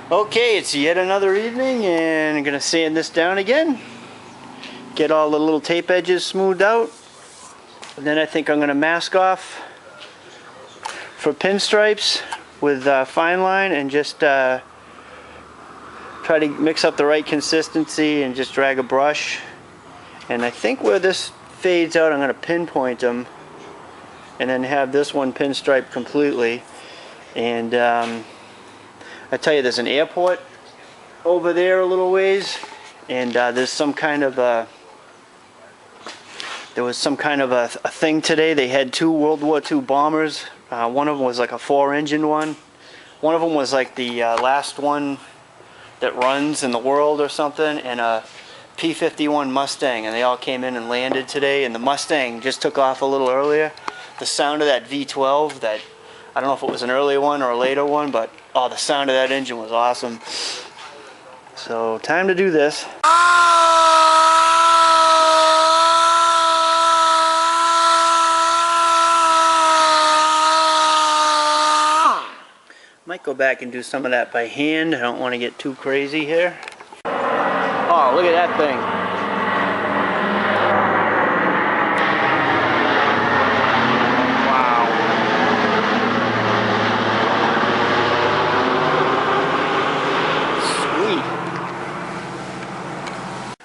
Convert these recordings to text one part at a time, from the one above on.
Okay, it's yet another evening and I'm going to sand this down again. Get all the little tape edges smoothed out. And then I think I'm going to mask off for pinstripes with fine line and just try to mix up the right consistency and just drag a brush. And I think where this fades out I'm going to pinpoint them and then have this one pinstripe completely. And I tell you, there's an airport over there a little ways, and there's some kind of a thing today. They had two World War II bombers. One of them was like a 4-engine one. One of them was like the last one that runs in the world or something, and a P-51 Mustang, and they all came in and landed today, and the Mustang just took off a little earlier. The sound of that V12, that I don't know if it was an earlier one or a later one, but oh, the sound of that engine was awesome. So time to do this. Might go back and do some of that by hand. I don't want to get too crazy here. Oh, look at that thing.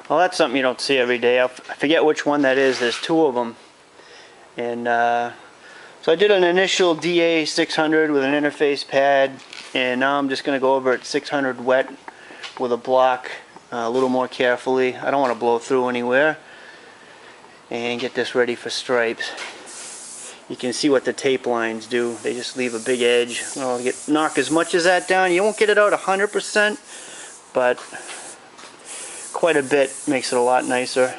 Well, that's something you don't see every day. I forget which one that is. There's two of them. And so I did an initial DA 600 with an interface pad, and now I'm just going to go over at 600 wet with a block a little more carefully. I don't want to blow through anywhere. And get this ready for stripes. You can see what the tape lines do. They just leave a big edge. I'll knock as much as that down. You won't get it out 100%, but quite a bit makes it a lot nicer.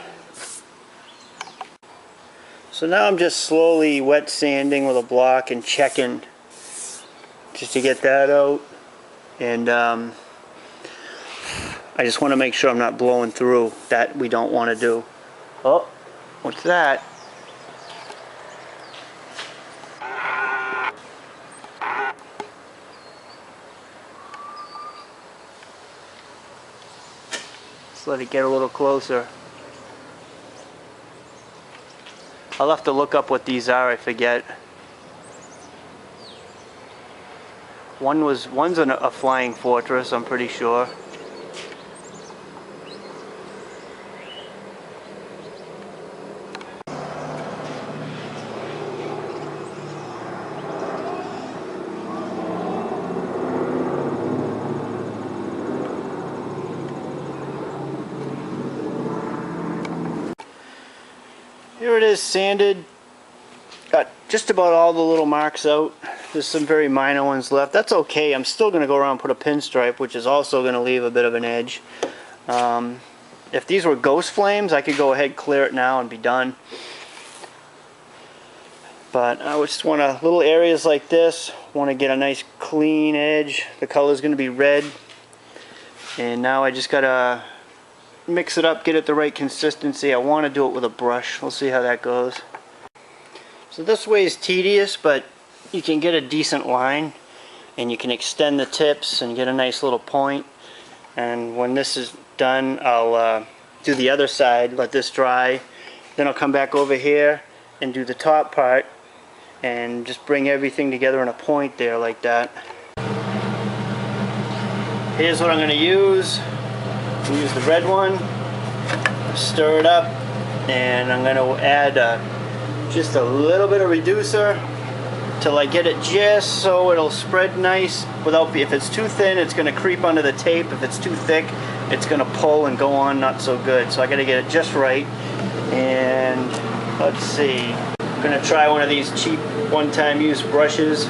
So now I'm just slowly wet sanding with a block and checking just to get that out. And I just want to make sure I'm not blowing through. That we don't want to do. Oh, what's that? Let it get a little closer. I'll have to look up what these are, I forget. One's a Flying Fortress, I'm pretty sure. Here it is, sanded. Got just about all the little marks out. There's some very minor ones left. That's okay. I'm still going to go around and put a pinstripe, which is also going to leave a bit of an edge. If these were ghost flames, I could go ahead, clear it now, and be done. But I just want little areas like this. Want to get a nice clean edge. The color is going to be red. And now I just got to mix it up, get it the right consistency. I want to do it with a brush. We'll see how that goes. So this way is tedious, but you can get a decent line and you can extend the tips and get a nice little point. And when this is done, I'll do the other side, let this dry. Then I'll come back over here and do the top part and just bring everything together in a point there like that. Here's what I'm going to use. Use the red one, stir it up, and I'm going to add just a little bit of reducer till I get it just so it'll spread nice. If it's too thin, it's going to creep under the tape. If it's too thick, it's going to pull and go on not so good. So I got to get it just right. And let's see, I'm going to try one of these cheap one-time use brushes.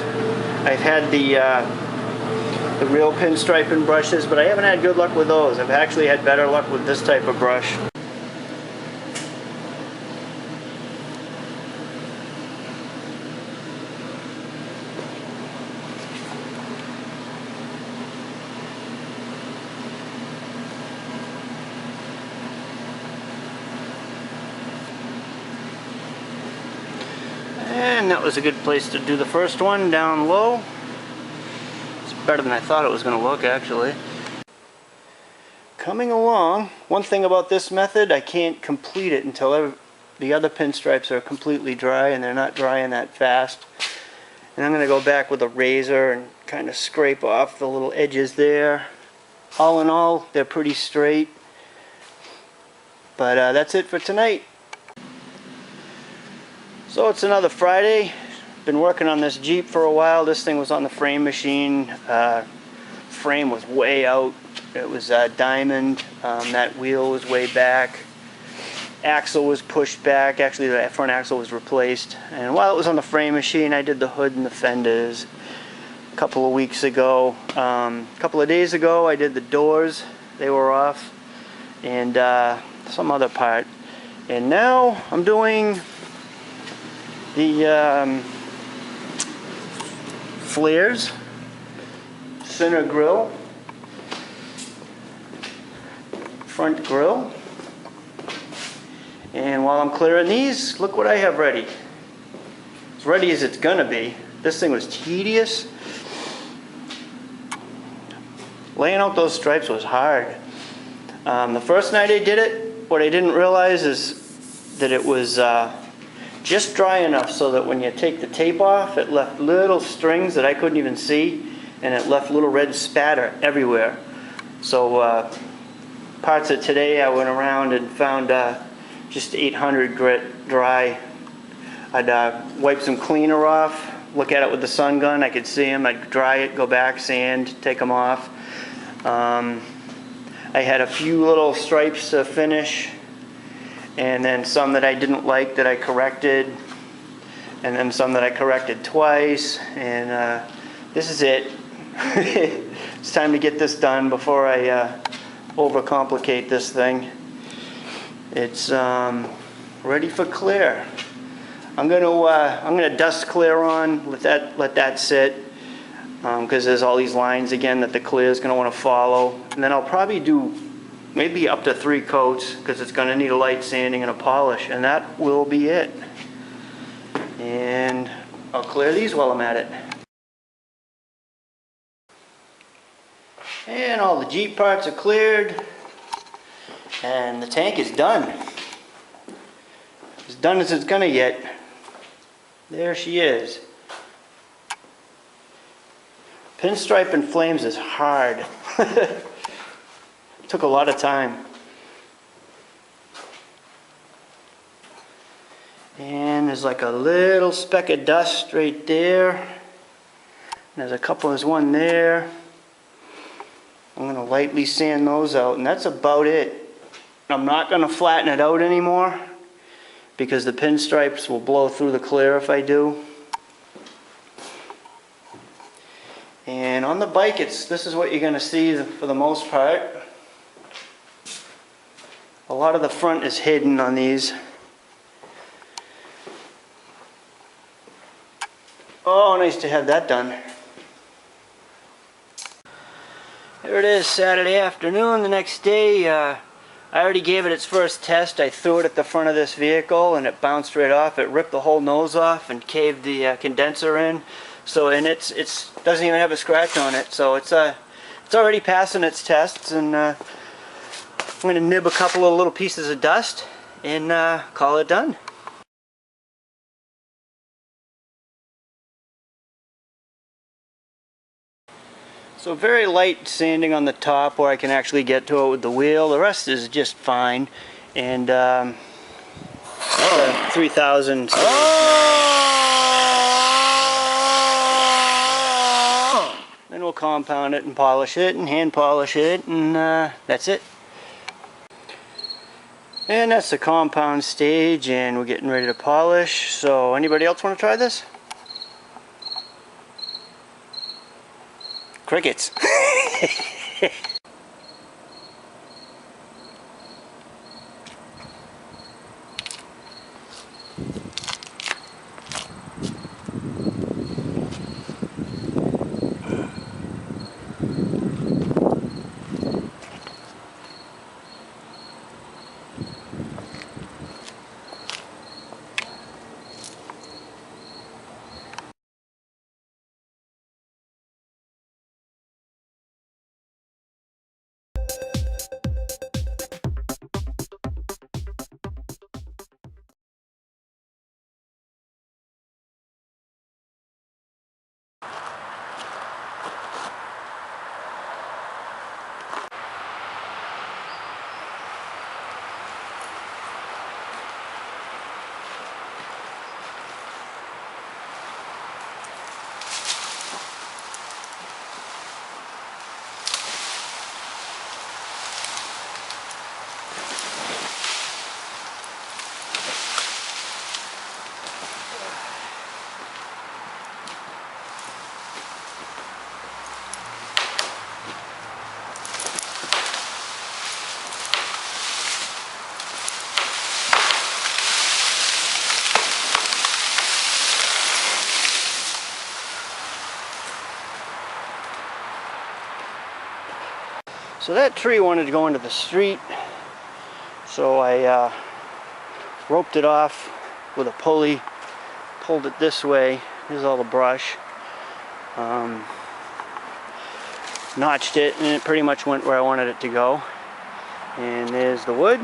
I've had the real pinstriping brushes, but I haven't had good luck with those. I've actually had better luck with this type of brush. And that was a good place to do the first one, down low. better than I thought it was going to look, actually. Coming along. One thing about this method, I can't complete it until the other pinstripes are completely dry, and they're not drying that fast. And I'm going to go back with a razor and kind of scrape off the little edges there. All in all, they're pretty straight. But that's it for tonight. So it's another Friday. Been working on this Jeep for a while. This thing was on the frame machine. Frame was way out. It was diamond. That wheel was way back. Axle was pushed back. Actually, the front axle was replaced. And while it was on the frame machine, I did the hood and the fenders. A couple of weeks ago. A couple of days ago, I did the doors. They were off. And some other part. And now I'm doing the flares, center grill, front grill. And while I'm clearing these, look what I have ready. As ready as it's gonna be. This thing was tedious. Laying out those stripes was hard. The first night I did it, what I didn't realize is that it was just dry enough so that when you take the tape off, it left little strings that I couldn't even see, and it left little red spatter everywhere. So parts of today I went around and found just 800 grit dry. I'd wipe some cleaner off, look at it with the sun gun, I could see them, I'd dry it, go back, sand, take them off. I had a few little stripes to finish, and then some that I didn't like that I corrected, and then some that I corrected twice, and this is it. It's time to get this done before I overcomplicate this thing. It's ready for clear. I'm gonna dust clear on, let that sit, because there's all these lines again that the clear is gonna want to follow. And then I'll probably do maybe up to 3 coats, because it's gonna need a light sanding and a polish, and that will be it. And I'll clear these while I'm at it. And all the Jeep parts are cleared, and the tank is done. As done as it's gonna get. There she is. Pinstripe and flames is hard. Took a lot of time. And there's like a little speck of dust right there. And there's one there. I'm going to lightly sand those out, and that's about it. I'm not going to flatten it out anymore because the pinstripes will blow through the clear if I do. And on the bike, this is what you're going to see for the most part. A lot of the front is hidden on these. Oh, nice to have that done. There it is, Saturday afternoon. The next day, I already gave it its first test. I threw it at the front of this vehicle and it bounced right off. It ripped the whole nose off and caved the condenser in. So, and it doesn't even have a scratch on it. So it's already passing its tests, and I'm going to nib a couple of little pieces of dust and call it done. So very light sanding on the top where I can actually get to it with the wheel. The rest is just fine. And 3000. Then we'll compound it and polish it and hand polish it, and that's it. And that's the compound stage, and we're getting ready to polish. So anybody else want to try this? Crickets. So that tree wanted to go into the street, so I roped it off with a pulley, pulled it this way. Here's all the brush. Notched it, and it pretty much went where I wanted it to go. And there's the wood.